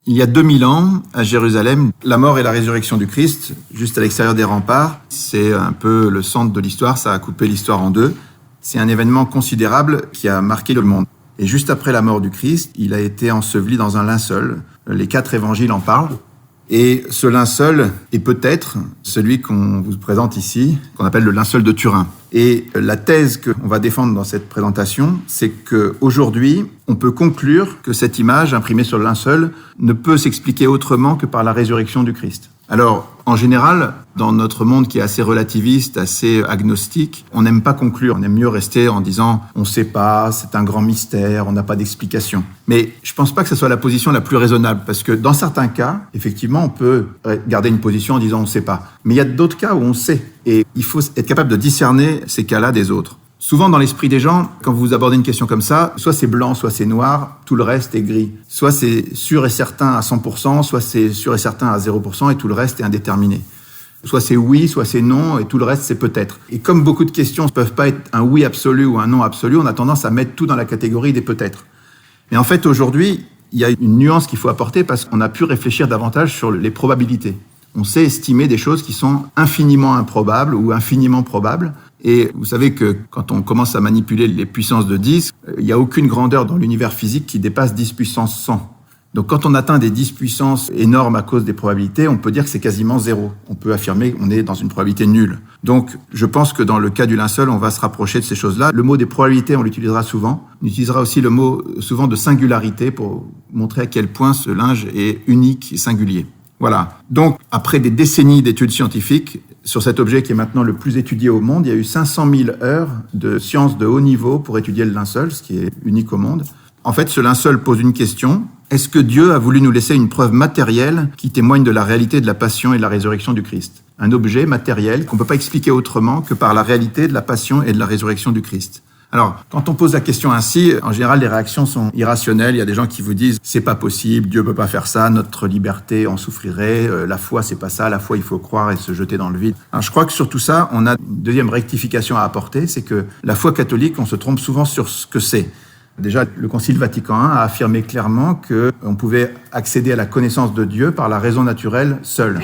Il y a 2000 ans, à Jérusalem, la mort et la résurrection du Christ, juste à l'extérieur des remparts, c'est un peu le centre de l'histoire, ça a coupé l'histoire en deux. C'est un événement considérable qui a marqué le monde. Et juste après la mort du Christ, il a été enseveli dans un linceul. Les 4 évangiles en parlent. Et ce linceul est peut-être celui qu'on vous présente ici, qu'on appelle le linceul de Turin. Et la thèse qu'on va défendre dans cette présentation, c'est qu'aujourd'hui, on peut conclure que cette image imprimée sur le linceul ne peut s'expliquer autrement que par la résurrection du Christ. Alors, en général, dans notre monde qui est assez relativiste, assez agnostique, on n'aime pas conclure. On aime mieux rester en disant « on ne sait pas, c'est un grand mystère, on n'a pas d'explication ». Mais je ne pense pas que ce soit la position la plus raisonnable, parce que dans certains cas, effectivement, on peut garder une position en disant « on ne sait pas ». Mais il y a d'autres cas où on sait, et il faut être capable de discerner ces cas-là des autres. Souvent, dans l'esprit des gens, quand vous abordez une question comme ça, soit c'est blanc, soit c'est noir, tout le reste est gris. Soit c'est sûr et certain à 100%, soit c'est sûr et certain à 0%, et tout le reste est indéterminé. Soit c'est oui, soit c'est non, et tout le reste c'est peut-être. Et comme beaucoup de questions ne peuvent pas être un oui absolu ou un non absolu, on a tendance à mettre tout dans la catégorie des peut-être. Mais en fait, aujourd'hui, il y a une nuance qu'il faut apporter parce qu'on a pu réfléchir davantage sur les probabilités. On sait estimer des choses qui sont infiniment improbables ou infiniment probables. Et vous savez que quand on commence à manipuler les puissances de 10, il n'y a aucune grandeur dans l'univers physique qui dépasse 10 puissance 100. Donc quand on atteint des 10 puissances énormes à cause des probabilités, on peut dire que c'est quasiment zéro. On peut affirmer qu'on est dans une probabilité nulle. Donc je pense que dans le cas du linceul, on va se rapprocher de ces choses-là. Le mot des probabilités, on l'utilisera souvent. On utilisera aussi le mot souvent de singularité pour montrer à quel point ce linge est unique et singulier. Voilà. Donc, après des décennies d'études scientifiques, sur cet objet qui est maintenant le plus étudié au monde, il y a eu 500 000 heures de sciences de haut niveau pour étudier le linceul, ce qui est unique au monde. En fait, ce linceul pose une question. Est-ce que Dieu a voulu nous laisser une preuve matérielle qui témoigne de la réalité de la passion et de la résurrection du Christ? Un objet matériel qu'on ne peut pas expliquer autrement que par la réalité de la passion et de la résurrection du Christ. Alors, quand on pose la question ainsi, en général, les réactions sont irrationnelles. Il y a des gens qui vous disent « c'est pas possible, Dieu peut pas faire ça, notre liberté en souffrirait, la foi c'est pas ça, la foi il faut croire et se jeter dans le vide ». Alors, je crois que sur tout ça, on a une deuxième rectification à apporter, c'est que la foi catholique, on se trompe souvent sur ce que c'est. Déjà, le Concile Vatican I a affirmé clairement qu'on pouvait accéder à la connaissance de Dieu par la raison naturelle seule.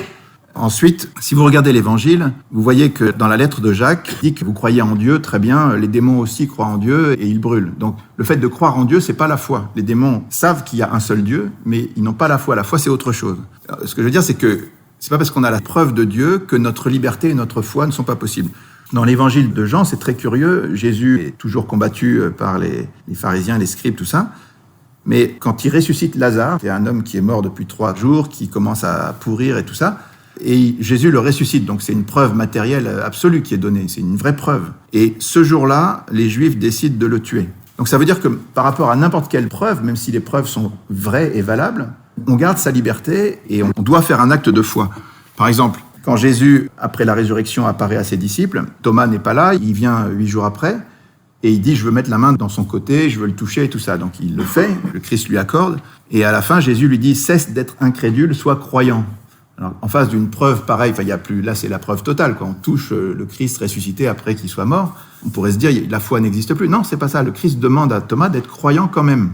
Ensuite, si vous regardez l'Évangile, vous voyez que dans la lettre de Jacques, il dit que vous croyez en Dieu, très bien, les démons aussi croient en Dieu et ils brûlent. Donc, le fait de croire en Dieu, c'est pas la foi. Les démons savent qu'il y a un seul Dieu, mais ils n'ont pas la foi. La foi, c'est autre chose. Ce que je veux dire, c'est que c'est pas parce qu'on a la preuve de Dieu que notre liberté et notre foi ne sont pas possibles. Dans l'Évangile de Jean, c'est très curieux. Jésus est toujours combattu par les pharisiens, les scribes, tout ça. Mais quand il ressuscite Lazare, c'est un homme qui est mort depuis 3 jours, qui commence à pourrir et tout ça, et Jésus le ressuscite, donc c'est une preuve matérielle absolue qui est donnée, c'est une vraie preuve. Et ce jour-là, les Juifs décident de le tuer. Donc ça veut dire que par rapport à n'importe quelle preuve, même si les preuves sont vraies et valables, on garde sa liberté et on doit faire un acte de foi. Par exemple, quand Jésus, après la résurrection, apparaît à ses disciples, Thomas n'est pas là, il vient 8 jours après, et il dit « je veux mettre la main dans son côté, je veux le toucher » et tout ça. Donc il le fait, le Christ lui accorde, et à la fin, Jésus lui dit « cesse d'être incrédule, sois croyant ». Alors, en face d'une preuve pareille, il y a plus, là c'est la preuve totale, quand on touche le Christ ressuscité après qu'il soit mort, on pourrait se dire la foi n'existe plus. Non, c'est pas ça. Le Christ demande à Thomas d'être croyant quand même.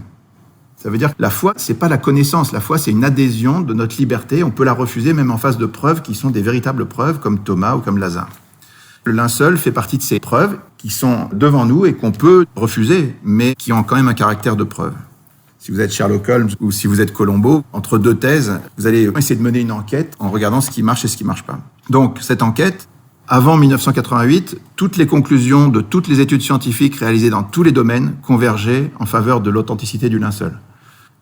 Ça veut dire que la foi, c'est pas la connaissance. La foi, c'est une adhésion de notre liberté. On peut la refuser même en face de preuves qui sont des véritables preuves, comme Thomas ou comme Lazare. Le linceul fait partie de ces preuves qui sont devant nous et qu'on peut refuser, mais qui ont quand même un caractère de preuve. Si vous êtes Sherlock Holmes ou si vous êtes Colombo, entre 2 thèses, vous allez essayer de mener une enquête en regardant ce qui marche et ce qui marche pas. Donc, cette enquête, avant 1988, toutes les conclusions de toutes les études scientifiques réalisées dans tous les domaines convergeaient en faveur de l'authenticité du linceul.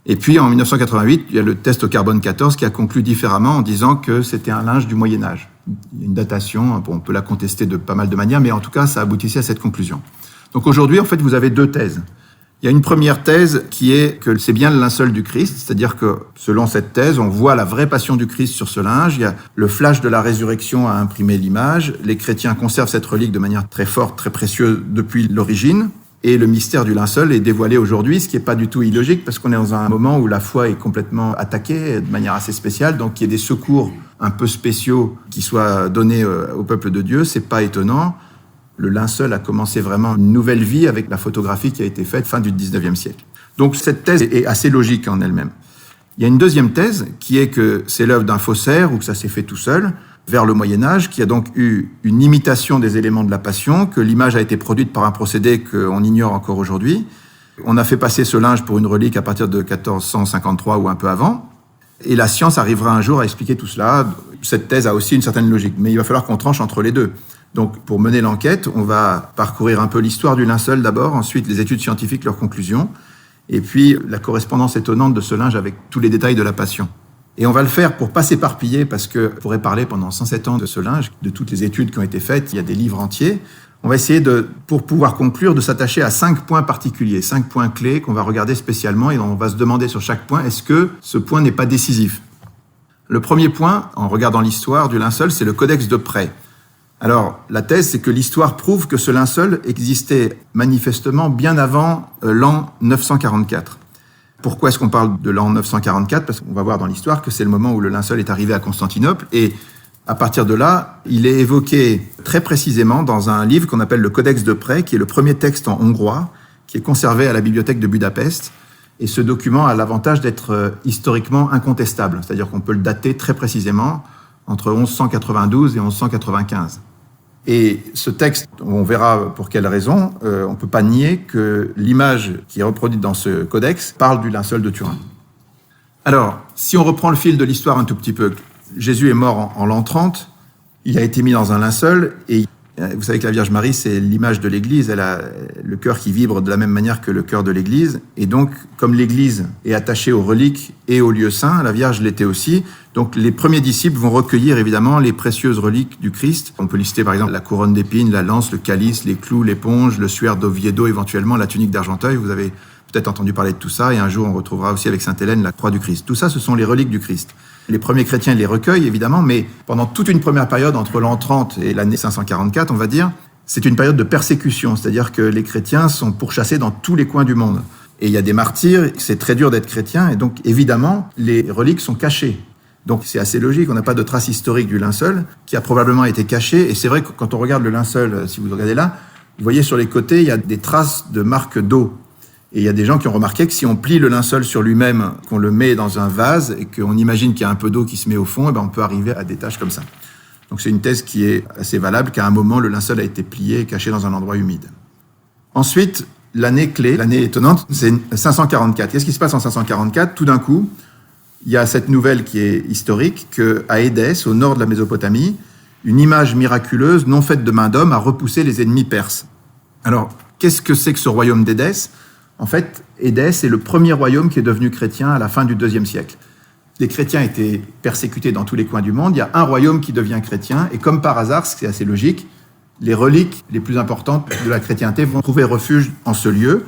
Et puis, en 1988, il y a le test au carbone 14 qui a conclu différemment en disant que c'était un linge du Moyen-Âge. Il y a une datation, on peut la contester de pas mal de manières, mais en tout cas, ça aboutissait à cette conclusion. Donc aujourd'hui, en fait, vous avez 2 thèses. Il y a une première thèse qui est que c'est bien le linceul du Christ, c'est-à-dire que selon cette thèse, on voit la vraie passion du Christ sur ce linge, il y a le flash de la résurrection à imprimer l'image, les chrétiens conservent cette relique de manière très forte, très précieuse depuis l'origine, et le mystère du linceul est dévoilé aujourd'hui, ce qui n'est pas du tout illogique, parce qu'on est dans un moment où la foi est complètement attaquée de manière assez spéciale, donc qu'il y ait des secours un peu spéciaux qui soient donnés au peuple de Dieu, c'est pas étonnant. Le linceul a commencé vraiment une nouvelle vie avec la photographie qui a été faite fin du 19e siècle. Donc cette thèse est assez logique en elle-même. Il y a une deuxième thèse qui est que c'est l'œuvre d'un faussaire ou que ça s'est fait tout seul vers le Moyen-Âge, qui a donc eu une imitation des éléments de la Passion, que l'image a été produite par un procédé qu'on ignore encore aujourd'hui. On a fait passer ce linge pour une relique à partir de 1453 ou un peu avant. Et la science arrivera un jour à expliquer tout cela. Cette thèse a aussi une certaine logique, mais il va falloir qu'on tranche entre les deux. Donc, pour mener l'enquête, on va parcourir un peu l'histoire du linceul d'abord, ensuite les études scientifiques, leurs conclusions, et puis la correspondance étonnante de ce linge avec tous les détails de la Passion. Et on va le faire pour pas s'éparpiller, parce que on pourrait parler pendant 107 ans de ce linge, de toutes les études qui ont été faites, il y a des livres entiers. On va essayer pour pouvoir conclure, de s'attacher à 5 points particuliers, 5 points clés qu'on va regarder spécialement, et on va se demander sur chaque point, est-ce que ce point n'est pas décisif ? Le premier point, en regardant l'histoire du linceul, c'est le Codex de Prêt. Alors, la thèse, c'est que l'histoire prouve que ce linceul existait manifestement bien avant l'an 944. Pourquoi est-ce qu'on parle de l'an 944 ? Parce qu'on va voir dans l'histoire que c'est le moment où le linceul est arrivé à Constantinople, et à partir de là, il est évoqué très précisément dans un livre qu'on appelle le Codex de Prêt, qui est le premier texte en hongrois, qui est conservé à la bibliothèque de Budapest. Et ce document a l'avantage d'être historiquement incontestable, c'est-à-dire qu'on peut le dater très précisément entre 1192 et 1195. Et ce texte, on verra pour quelle raison, on ne peut pas nier que l'image qui est reproduite dans ce codex parle du linceul de Turin. Alors, si on reprend le fil de l'histoire un tout petit peu, Jésus est mort en l'an 30, il a été mis dans un linceul, et vous savez que la Vierge Marie, c'est l'image de l'Église, elle a le cœur qui vibre de la même manière que le cœur de l'Église, et donc, comme l'Église est attachée aux reliques et aux lieux saints, la Vierge l'était aussi, donc les premiers disciples vont recueillir évidemment les précieuses reliques du Christ. On peut lister par exemple la couronne d'épines, la lance, le calice, les clous, l'éponge, le suaire d'Oviedo, éventuellement la tunique d'Argenteuil, vous avez peut-être entendu parler de tout ça, et un jour on retrouvera aussi avec Sainte Hélène la croix du Christ. Tout ça, ce sont les reliques du Christ. Les premiers chrétiens les recueillent, évidemment, mais pendant toute une première période, entre l'an 30 et l'année 544, on va dire, c'est une période de persécution, c'est-à-dire que les chrétiens sont pourchassés dans tous les coins du monde. Et il y a des martyrs, c'est très dur d'être chrétien, et donc, évidemment, les reliques sont cachées. Donc, c'est assez logique, on n'a pas de trace historique du linceul, qui a probablement été caché, et c'est vrai que quand on regarde le linceul, si vous regardez là, vous voyez sur les côtés, il y a des traces de marques d'eau. Et il y a des gens qui ont remarqué que si on plie le linceul sur lui-même, qu'on le met dans un vase et qu'on imagine qu'il y a un peu d'eau qui se met au fond, et ben on peut arriver à des taches comme ça. Donc c'est une thèse qui est assez valable, qu'à un moment, le linceul a été plié et caché dans un endroit humide. Ensuite, l'année clé, l'année étonnante, c'est 544. Qu'est-ce qui se passe en 544 ? Tout d'un coup, il y a cette nouvelle qui est historique, qu'à Édesse, au nord de la Mésopotamie, une image miraculeuse, non faite de main d'homme, a repoussé les ennemis perses. Alors, qu'est-ce que c'est que ce royaume d'Édesse ? En fait, Édesse est le premier royaume qui est devenu chrétien à la fin du IIe siècle. Les chrétiens étaient persécutés dans tous les coins du monde. Il y a un royaume qui devient chrétien. Et comme par hasard, c'est assez logique, les reliques les plus importantes de la chrétienté vont trouver refuge en ce lieu.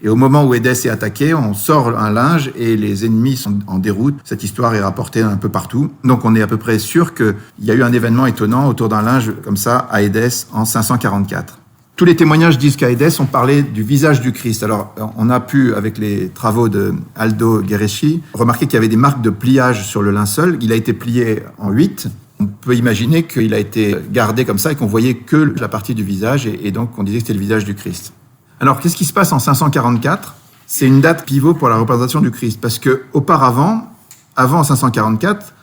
Et au moment où Édesse est attaquée, on sort un linge et les ennemis sont en déroute. Cette histoire est rapportée un peu partout. Donc on est à peu près sûr qu'il y a eu un événement étonnant autour d'un linge comme ça à Édesse en 544. Tous les témoignages disent qu'à Édesse, on parlait du visage du Christ. Alors, on a pu, avec les travaux de Aldo Guerreschi, remarquer qu'il y avait des marques de pliage sur le linceul. Il a été plié en 8. On peut imaginer qu'il a été gardé comme ça et qu'on voyait que la partie du visage, et donc on disait que c'était le visage du Christ. Alors, qu'est-ce qui se passe en 544 ? C'est une date pivot pour la représentation du Christ, parce que auparavant, avant 544,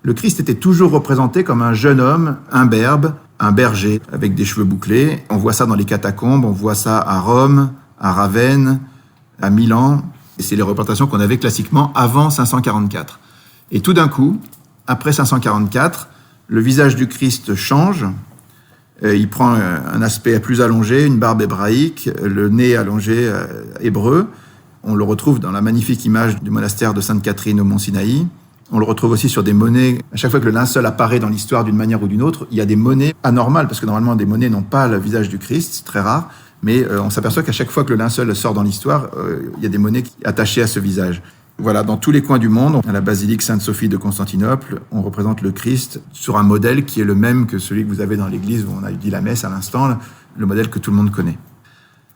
le Christ était toujours représenté comme un jeune homme imberbe, un berger avec des cheveux bouclés. On voit ça dans les catacombes, on voit ça à Rome, à Ravenne, à Milan. Et c'est les représentations qu'on avait classiquement avant 544. Et tout d'un coup, après 544, le visage du Christ change. Il prend un aspect plus allongé, une barbe hébraïque, le nez allongé hébreu. On le retrouve dans la magnifique image du monastère de Sainte-Catherine au Mont Sinaï. On le retrouve aussi sur des monnaies. À chaque fois que le linceul apparaît dans l'histoire d'une manière ou d'une autre, il y a des monnaies anormales, parce que normalement, des monnaies n'ont pas le visage du Christ, c'est très rare, mais on s'aperçoit qu'à chaque fois que le linceul sort dans l'histoire, il y a des monnaies attachées à ce visage. Voilà, dans tous les coins du monde, à la basilique Sainte-Sophie de Constantinople, on représente le Christ sur un modèle qui est le même que celui que vous avez dans l'église où on a dit la messe à l'instant, le modèle que tout le monde connaît.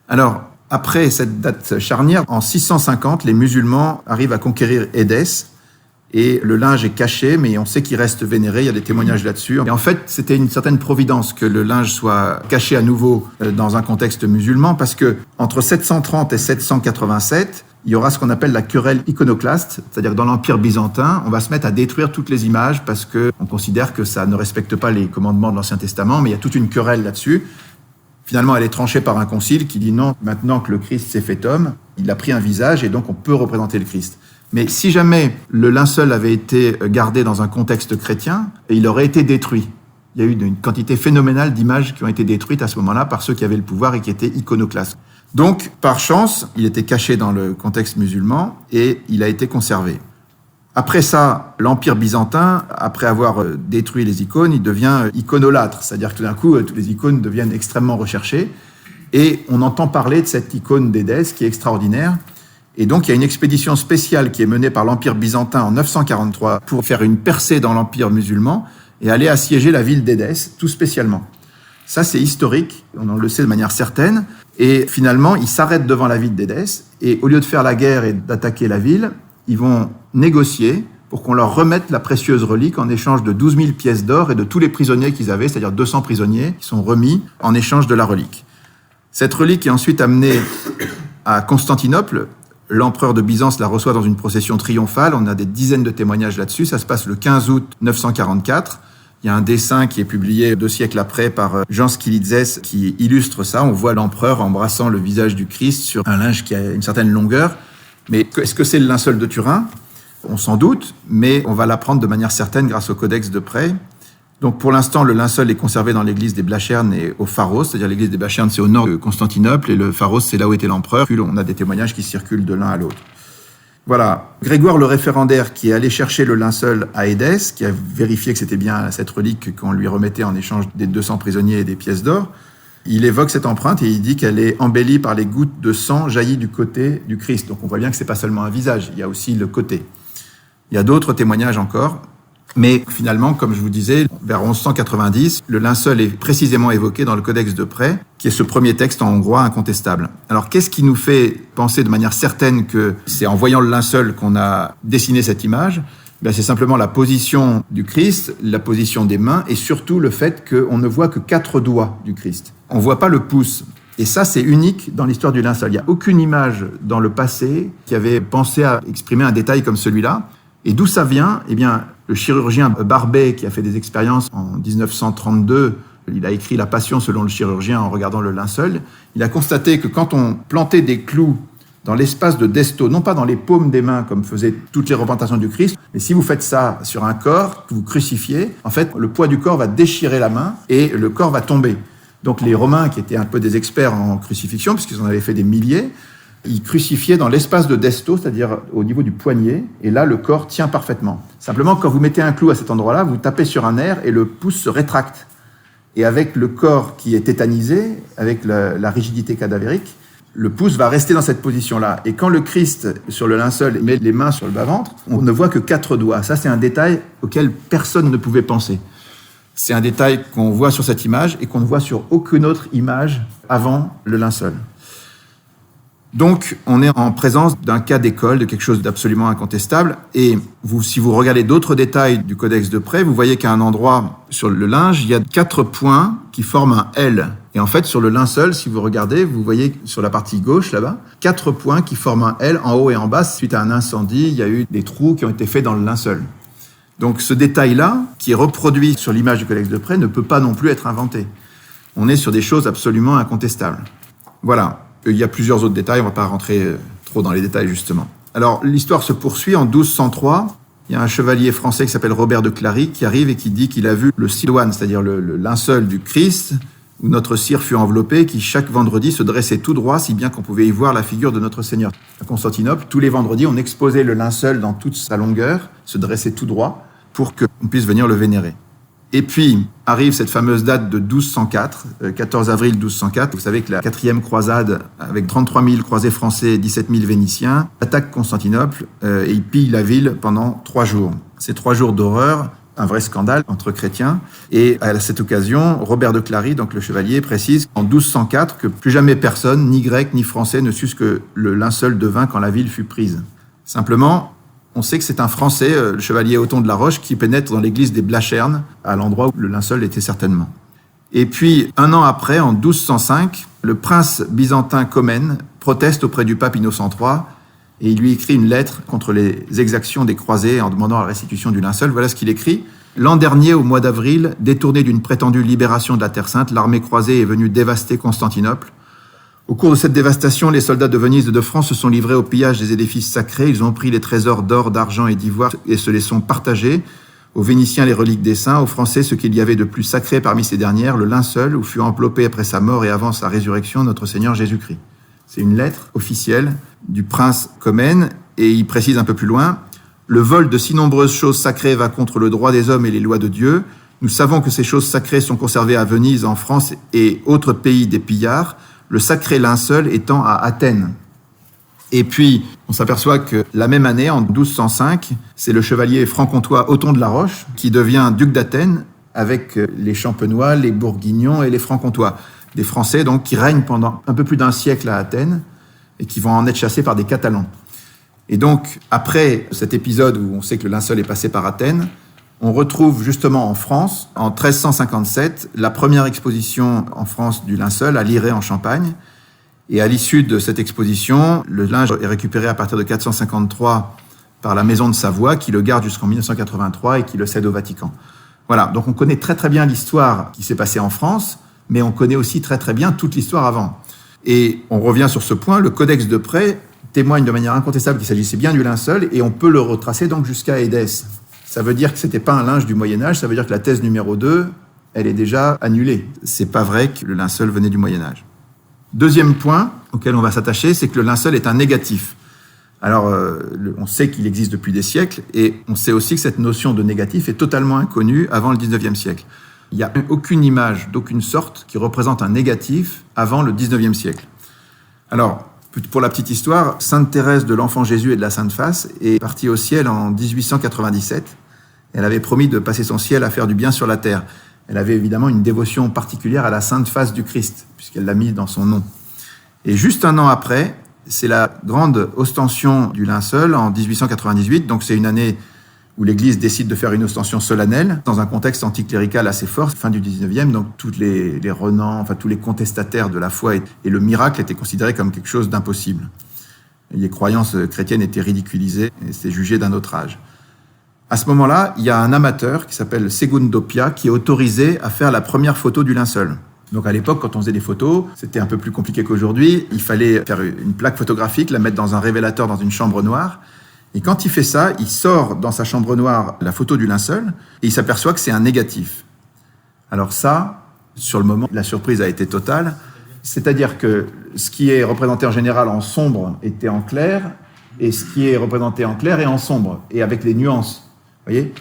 Alors, après cette date charnière, en 650, les musulmans arrivent à conquérir Édesse. Et le linge est caché, mais on sait qu'il reste vénéré, il y a des témoignages là-dessus. Et en fait, c'était une certaine providence que le linge soit caché à nouveau dans un contexte musulman, parce que entre 730 et 787, il y aura ce qu'on appelle la querelle iconoclaste, c'est-à-dire que dans l'Empire byzantin, on va se mettre à détruire toutes les images parce qu'on considère que ça ne respecte pas les commandements de l'Ancien Testament, mais il y a toute une querelle là-dessus. Finalement, elle est tranchée par un concile qui dit non, maintenant que le Christ s'est fait homme, il a pris un visage et donc on peut représenter le Christ. Mais si jamais le linceul avait été gardé dans un contexte chrétien, il aurait été détruit. Il y a eu une quantité phénoménale d'images qui ont été détruites à ce moment-là par ceux qui avaient le pouvoir et qui étaient iconoclastes. Donc, par chance, il était caché dans le contexte musulman et il a été conservé. Après ça, l'Empire byzantin, après avoir détruit les icônes, il devient iconolâtre. C'est-à-dire que tout d'un coup, toutes les icônes deviennent extrêmement recherchées. Et on entend parler de cette icône d'Édesse qui est extraordinaire. Et donc, il y a une expédition spéciale qui est menée par l'Empire byzantin en 943 pour faire une percée dans l'Empire musulman et aller assiéger la ville d'Édesse, tout spécialement. Ça, c'est historique, on le sait de manière certaine. Et finalement, ils s'arrêtent devant la ville d'Édesse et au lieu de faire la guerre et d'attaquer la ville, ils vont négocier pour qu'on leur remette la précieuse relique en échange de 12 000 pièces d'or et de tous les prisonniers qu'ils avaient, c'est-à-dire 200 prisonniers qui sont remis en échange de la relique. Cette relique est ensuite amenée à Constantinople. L'empereur de Byzance la reçoit dans une procession triomphale. On a des dizaines de témoignages là-dessus. Ça se passe le 15 août 944. Il y a un dessin qui est publié 2 siècles après par Jean Skilitzès qui illustre ça. On voit l'empereur embrassant le visage du Christ sur un linge qui a une certaine longueur. Mais est-ce que c'est le linceul de Turin ? On s'en doute, mais on va l'apprendre de manière certaine grâce au Codex de Praye. Donc pour l'instant, le linceul est conservé dans l'église des Blachernes et au Pharos, c'est-à-dire l'église des Blachernes, c'est au nord de Constantinople, et le Pharos, c'est là où était l'empereur. On a des témoignages qui circulent de l'un à l'autre. Voilà. Grégoire le référendaire, qui est allé chercher le linceul à Édesse, qui a vérifié que c'était bien cette relique qu'on lui remettait en échange des 200 prisonniers et des pièces d'or, il évoque cette empreinte et il dit qu'elle est embellie par les gouttes de sang jaillies du côté du Christ. Donc on voit bien que c'est pas seulement un visage, il y a aussi le côté. Il y a d'autres témoignages encore. Mais finalement, comme je vous disais, vers 1190, le linceul est précisément évoqué dans le Codex de Praye, qui est ce premier texte en hongrois incontestable. Alors, qu'est-ce qui nous fait penser de manière certaine que c'est en voyant le linceul qu'on a dessiné cette image ? C'est simplement la position du Christ, la position des mains, et surtout le fait qu'on ne voit que 4 doigts du Christ. On ne voit pas le pouce. Et ça, c'est unique dans l'histoire du linceul. Il n'y a aucune image dans le passé qui avait pensé à exprimer un détail comme celui-là. Et d'où ça vient ? Eh bien, le chirurgien Barbet, qui a fait des expériences en 1932, il a écrit La Passion selon le chirurgien en regardant le linceul. Il a constaté que quand on plantait des clous dans l'espace de Desto, non pas dans les paumes des mains comme faisaient toutes les représentations du Christ, mais si vous faites ça sur un corps, que vous crucifiez, en fait, le poids du corps va déchirer la main et le corps va tomber. Donc les Romains, qui étaient un peu des experts en crucifixion, puisqu'ils en avaient fait des milliers, ils crucifiaient dans l'espace de Desto, c'est-à-dire au niveau du poignet, et là, le corps tient parfaitement. Simplement, quand vous mettez un clou à cet endroit-là, vous tapez sur un nerf et le pouce se rétracte. Et avec le corps qui est tétanisé, avec la rigidité cadavérique, le pouce va rester dans cette position-là. Et quand le Christ, sur le linceul, met les mains sur le bas-ventre, on ne voit que 4 doigts. Ça, c'est un détail auquel personne ne pouvait penser. C'est un détail qu'on voit sur cette image et qu'on ne voit sur aucune autre image avant le linceul. Donc, on est en présence d'un cas d'école, de quelque chose d'absolument incontestable. Et si vous regardez d'autres détails du Codex de Praye, vous voyez qu'à un endroit sur le linge, il y a 4 points qui forment un L. Et en fait, sur le linceul, si vous regardez, vous voyez sur la partie gauche, là-bas, 4 points qui forment un L en haut et en bas. Suite à un incendie, il y a eu des trous qui ont été faits dans le linceul. Donc, ce détail-là, qui est reproduit sur l'image du Codex de Praye, ne peut pas non plus être inventé. On est sur des choses absolument incontestables. Voilà. Il y a plusieurs autres détails, on ne va pas rentrer trop dans les détails justement. Alors l'histoire se poursuit en 1203. Il y a un chevalier français qui s'appelle Robert de Clary qui arrive et qui dit qu'il a vu le sidoine, c'est-à-dire le linceul du Christ, où notre cire fut enveloppée, qui chaque vendredi se dressait tout droit, si bien qu'on pouvait y voir la figure de notre Seigneur. À Constantinople, tous les vendredis, on exposait le linceul dans toute sa longueur, se dressait tout droit, pour qu'on puisse venir le vénérer. Et puis, arrive cette fameuse date de 1204, 14 avril 1204. Vous savez que la 4e croisade, avec 33 000 croisés français et 17 000 Vénitiens, attaque Constantinople et il pille la ville pendant 3 jours. Ces 3 jours d'horreur, un vrai scandale entre chrétiens. Et à cette occasion, Robert de Clary, donc le chevalier, précise en 1204 que plus jamais personne, ni grec ni français, ne susse que le linceul de vin quand la ville fut prise. Simplement, On sait que c'est un Français, le chevalier Othon de la Roche, qui pénètre dans l'église des Blachernes, à l'endroit où le linceul était certainement. Et puis, un an après, en 1205, le prince byzantin Comnène proteste auprès du pape Innocent III et il lui écrit une lettre contre les exactions des croisés en demandant la restitution du linceul. Voilà ce qu'il écrit. « L'an dernier, au mois d'avril, détourné d'une prétendue libération de la Terre Sainte, l'armée croisée est venue dévaster Constantinople. Au cours de cette dévastation, les soldats de Venise et de France se sont livrés au pillage des édifices sacrés. Ils ont pris les trésors d'or, d'argent et d'ivoire et se les sont partagés. Aux Vénitiens, les reliques des saints, aux Français, ce qu'il y avait de plus sacré parmi ces dernières, le linceul où fut enveloppé après sa mort et avant sa résurrection notre Seigneur Jésus-Christ. » C'est une lettre officielle du prince Comnène et il précise un peu plus loin « Le vol de si nombreuses choses sacrées va contre le droit des hommes et les lois de Dieu. Nous savons que ces choses sacrées sont conservées à Venise, en France et autres pays des pillards, le sacré linceul étant à Athènes. » Et puis, on s'aperçoit que la même année, en 1205, c'est le chevalier franc-comtois Othon de la Roche qui devient duc d'Athènes avec les Champenois, les Bourguignons et les Francs-Comtois. Des Français donc qui règnent pendant un peu plus d'un siècle à Athènes et qui vont en être chassés par des Catalans. Et donc, après cet épisode où on sait que le linceul est passé par Athènes, on retrouve justement en France, en 1357, la première exposition en France du linceul à Lirey en Champagne. Et à l'issue de cette exposition, le linge est récupéré à partir de 453 par la Maison de Savoie, qui le garde jusqu'en 1983 et qui le cède au Vatican. Voilà, donc on connaît très très bien l'histoire qui s'est passée en France, mais on connaît aussi très très bien toute l'histoire avant. Et on revient sur ce point, le Codex de Près témoigne de manière incontestable qu'il s'agissait bien du linceul, et on peut le retracer donc jusqu'à Édesse. Ça veut dire que c'était pas un linge du Moyen-Âge, ça veut dire que la thèse numéro 2, elle est déjà annulée. C'est pas vrai que le linceul venait du Moyen-Âge. Deuxième point auquel on va s'attacher, c'est que le linceul est un négatif. Alors, on sait qu'il existe depuis des siècles, et on sait aussi que cette notion de négatif est totalement inconnue avant le 19e siècle. Il n'y a aucune image d'aucune sorte qui représente un négatif avant le 19e siècle. Alors, pour la petite histoire, Sainte Thérèse de l'Enfant Jésus et de la Sainte Face est partie au ciel en 1897. Elle avait promis de passer son ciel à faire du bien sur la terre. Elle avait évidemment une dévotion particulière à la Sainte Face du Christ, puisqu'elle l'a mis dans son nom. Et juste un an après, c'est la grande ostension du linceul en 1898, donc c'est une année où l'Église décide de faire une ostension solennelle, dans un contexte anticlérical assez fort, fin du 19e, donc tous les renants, enfin tous les contestataires de la foi et le miracle étaient considérés comme quelque chose d'impossible. Les croyances chrétiennes étaient ridiculisées et c'était jugé d'un autre âge. À ce moment-là, il y a un amateur qui s'appelle Segundo Pia qui est autorisé à faire la première photo du linceul. Donc à l'époque, quand on faisait des photos, c'était un peu plus compliqué qu'aujourd'hui. Il fallait faire une plaque photographique, la mettre dans un révélateur dans une chambre noire. Et quand il fait ça, il sort dans sa chambre noire la photo du linceul et il s'aperçoit que c'est un négatif. Alors ça, sur le moment, la surprise a été totale. C'est-à-dire que ce qui est représenté en général en sombre était en clair et ce qui est représenté en clair est en sombre et avec les nuances. Vous voyez,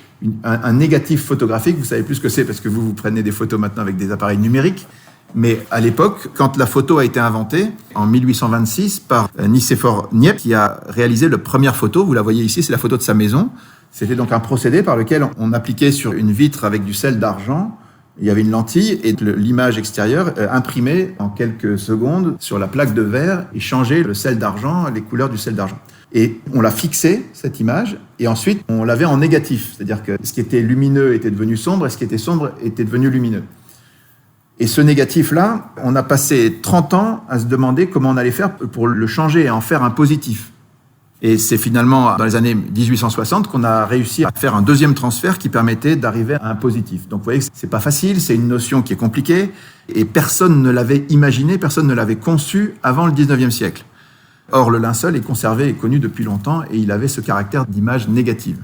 un négatif photographique, vous savez plus ce que c'est parce que vous prenez des photos maintenant avec des appareils numériques. Mais à l'époque, quand la photo a été inventée, en 1826, par Nicéphore Niepce, qui a réalisé la première photo, vous la voyez ici, c'est la photo de sa maison. C'était donc un procédé par lequel on appliquait sur une vitre avec du sel d'argent, il y avait une lentille et l'image extérieure imprimée en quelques secondes sur la plaque de verre et changeait le sel d'argent, les couleurs du sel d'argent. Et on l'a fixée, cette image, et ensuite on l'avait en négatif, c'est-à-dire que ce qui était lumineux était devenu sombre et ce qui était sombre était devenu lumineux. Et ce négatif-là, on a passé 30 ans à se demander comment on allait faire pour le changer et en faire un positif. Et c'est finalement dans les années 1860 qu'on a réussi à faire un deuxième transfert qui permettait d'arriver à un positif. Donc vous voyez que c'est pas facile, c'est une notion qui est compliquée, et personne ne l'avait imaginé, personne ne l'avait conçu avant le 19e siècle. Or, le linceul est conservé et connu depuis longtemps, et il avait ce caractère d'image négative.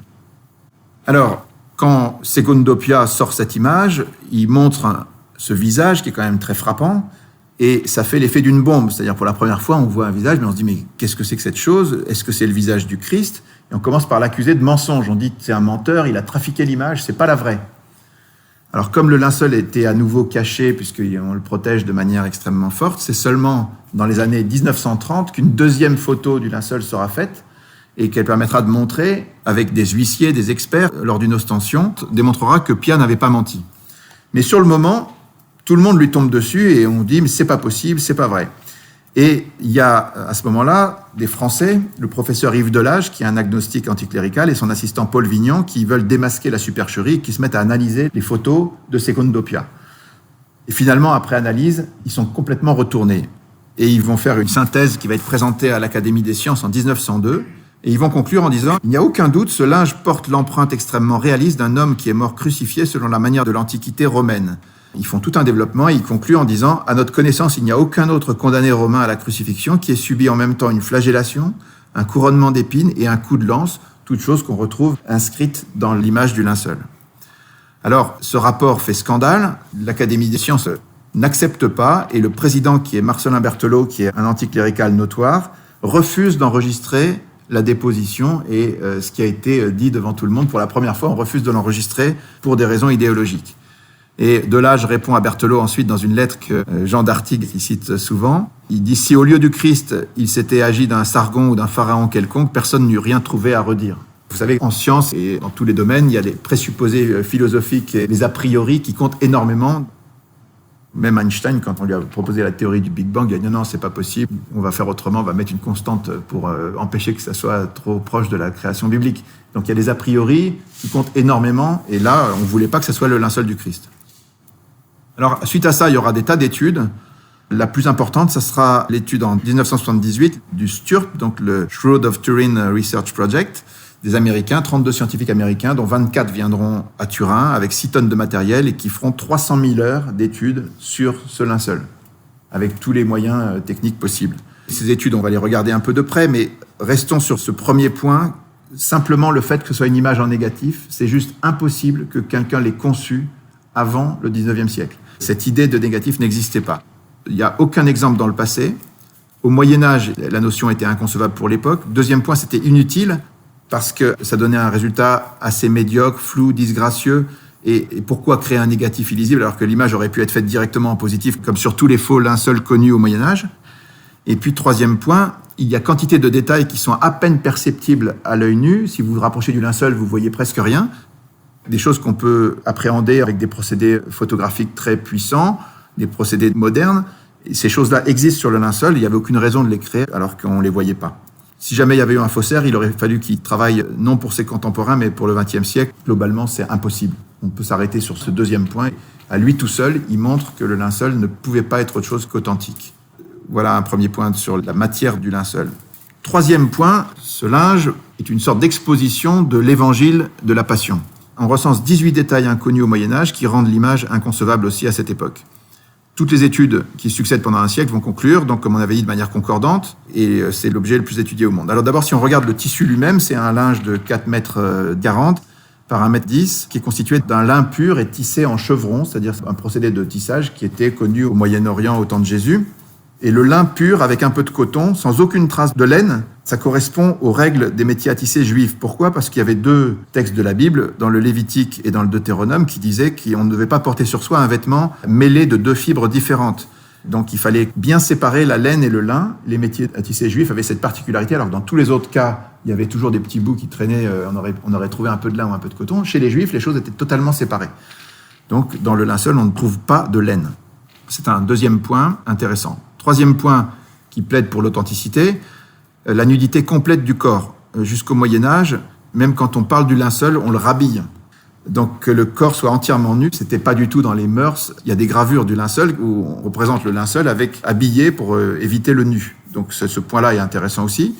Alors, quand Segundo Pia sort cette image, il montre ce visage qui est quand même très frappant, et ça fait l'effet d'une bombe. C'est-à-dire, pour la première fois, on voit un visage, mais on se dit, mais qu'est-ce que c'est que cette chose ? Est-ce que c'est le visage du Christ ? Et on commence par l'accuser de mensonge. On dit, c'est un menteur, il a trafiqué l'image, c'est pas la vraie. Alors, comme le linceul était à nouveau caché, puisqu'on le protège de manière extrêmement forte, c'est seulement dans les années 1930 qu'une deuxième photo du linceul sera faite, et qu'elle permettra de montrer, avec des huissiers, des experts, lors d'une ostension, démontrera que Pia n'avait pas menti. Mais sur le moment, tout le monde lui tombe dessus et on dit « mais c'est pas possible, c'est pas vrai ». Et il y a à ce moment-là des Français, le professeur Yves Delage, qui est un agnostique anticlérical, et son assistant Paul Vignon, qui veulent démasquer la supercherie, qui se mettent à analyser les photos de Secondo Pia. Et finalement, après analyse, ils sont complètement retournés. Et ils vont faire une synthèse qui va être présentée à l'Académie des sciences en 1902. Et ils vont conclure en disant « Il n'y a aucun doute, ce linge porte l'empreinte extrêmement réaliste d'un homme qui est mort crucifié selon la manière de l'Antiquité romaine. » Ils font tout un développement et ils concluent en disant « À notre connaissance, il n'y a aucun autre condamné romain à la crucifixion qui ait subi en même temps une flagellation, un couronnement d'épines et un coup de lance, toutes choses qu'on retrouve inscrites dans l'image du linceul. » Alors, ce rapport fait scandale, l'Académie des sciences n'accepte pas et le président, qui est Marcelin Berthelot, qui est un anticlérical notoire, refuse d'enregistrer la déposition et ce qui a été dit devant tout le monde pour la première fois, on refuse de l'enregistrer pour des raisons idéologiques. Et Delage répond à Berthelot ensuite dans une lettre que Jean d'Artigues cite souvent. Il dit « Si au lieu du Christ, il s'était agi d'un Sargon ou d'un pharaon quelconque, personne n'eût rien trouvé à redire. » Vous savez, en science et dans tous les domaines, il y a les présupposés philosophiques et les a priori qui comptent énormément. Même Einstein, quand on lui a proposé la théorie du Big Bang, il a dit non, c'est pas possible, on va faire autrement, on va mettre une constante pour empêcher que ça soit trop proche de la création biblique. Donc il y a des a priori qui comptent énormément, et là, on voulait pas que ce soit le linceul du Christ. Alors, suite à ça, il y aura des tas d'études. La plus importante, ça sera l'étude en 1978 du STURP, donc le Shroud of Turin Research Project, des Américains, 32 scientifiques américains, dont 24 viendront à Turin avec 6 tonnes de matériel et qui feront 300 000 heures d'études sur ce linceul, avec tous les moyens techniques possibles. Ces études, on va les regarder un peu de près, mais restons sur ce premier point. Simplement, le fait que ce soit une image en négatif, c'est juste impossible que quelqu'un l'ait conçu avant le 19e siècle. Cette idée de négatif n'existait pas. Il n'y a aucun exemple dans le passé. Au Moyen-Âge, la notion était inconcevable pour l'époque. Deuxième point, c'était inutile, parce que ça donnait un résultat assez médiocre, flou, disgracieux. Et pourquoi créer un négatif illisible alors que l'image aurait pu être faite directement en positif, comme sur tous les faux linceuls connus au Moyen-Âge. Et puis, troisième point, il y a quantité de détails qui sont à peine perceptibles à l'œil nu. Si vous vous rapprochez du linceul, vous voyez presque rien. Des choses qu'on peut appréhender avec des procédés photographiques très puissants, des procédés modernes. Et ces choses-là existent sur le linceul, il n'y avait aucune raison de les créer alors qu'on ne les voyait pas. Si jamais il y avait eu un faussaire, il aurait fallu qu'il travaille non pour ses contemporains, mais pour le XXe siècle. Globalement, c'est impossible. On peut s'arrêter sur ce deuxième point. À lui tout seul, il montre que le linceul ne pouvait pas être autre chose qu'authentique. Voilà un premier point sur la matière du linceul. Troisième point, ce linge est une sorte d'exposition de l'évangile de la Passion. On recense 18 détails inconnus au Moyen-Âge qui rendent l'image inconcevable aussi à cette époque. Toutes les études qui succèdent pendant un siècle vont conclure, donc comme on avait dit, de manière concordante, et c'est l'objet le plus étudié au monde. Alors d'abord, si on regarde le tissu lui-même, c'est un linge de 4,40 mètres par 1,10 m, qui est constitué d'un lin pur et tissé en chevron, c'est-à-dire un procédé de tissage qui était connu au Moyen-Orient au temps de Jésus. Et le lin pur avec un peu de coton, sans aucune trace de laine, ça correspond aux règles des métiers à tisser juifs. Pourquoi ? Parce qu'il y avait 2 textes de la Bible, dans le Lévitique et dans le Deutéronome, qui disaient qu'on ne devait pas porter sur soi un vêtement mêlé de 2 fibres différentes. Donc il fallait bien séparer la laine et le lin. Les métiers à tisser juifs avaient cette particularité, alors que dans tous les autres cas, il y avait toujours des petits bouts qui traînaient, on aurait trouvé un peu de lin ou un peu de coton. Chez les juifs, les choses étaient totalement séparées. Donc dans le linceul, on ne trouve pas de laine. C'est un deuxième point intéressant. Troisième point qui plaide pour l'authenticité, la nudité complète du corps. Jusqu'au Moyen-Âge, même quand on parle du linceul, on le rhabille. Donc que le corps soit entièrement nu, c'était pas du tout dans les mœurs. Il y a des gravures du linceul où on représente le linceul avec habillé pour éviter le nu. Donc ce point-là est intéressant aussi.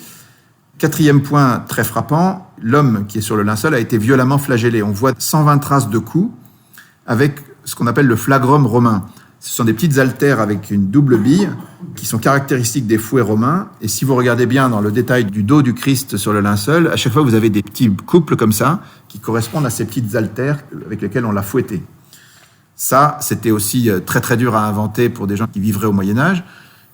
Quatrième point très frappant, l'homme qui est sur le linceul a été violemment flagellé. On voit 120 traces de coups avec ce qu'on appelle le flagrum romain. Ce sont des petites haltères avec une double bille qui sont caractéristiques des fouets romains. Et si vous regardez bien dans le détail du dos du Christ sur le linceul, à chaque fois vous avez des petits couples comme ça qui correspondent à ces petites haltères avec lesquelles on l'a fouetté. Ça, c'était aussi très très dur à inventer pour des gens qui vivraient au Moyen-Âge.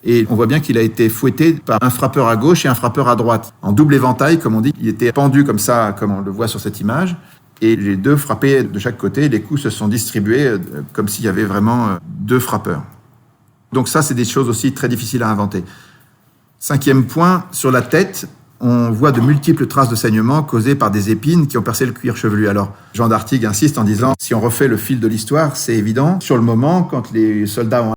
Et on voit bien qu'il a été fouetté par un frappeur à gauche et un frappeur à droite. En double éventail, comme on dit, il était pendu comme ça, comme on le voit sur cette image. Et les 2 frappaient de chaque côté, les coups se sont distribués comme s'il y avait vraiment 2 frappeurs. Donc ça, c'est des choses aussi très difficiles à inventer. 5e point, sur la tête, on voit de multiples traces de saignement causées par des épines qui ont percé le cuir chevelu. Alors, Jean d'Artigues insiste en disant, si on refait le fil de l'histoire, c'est évident. Sur le moment, quand les soldats ont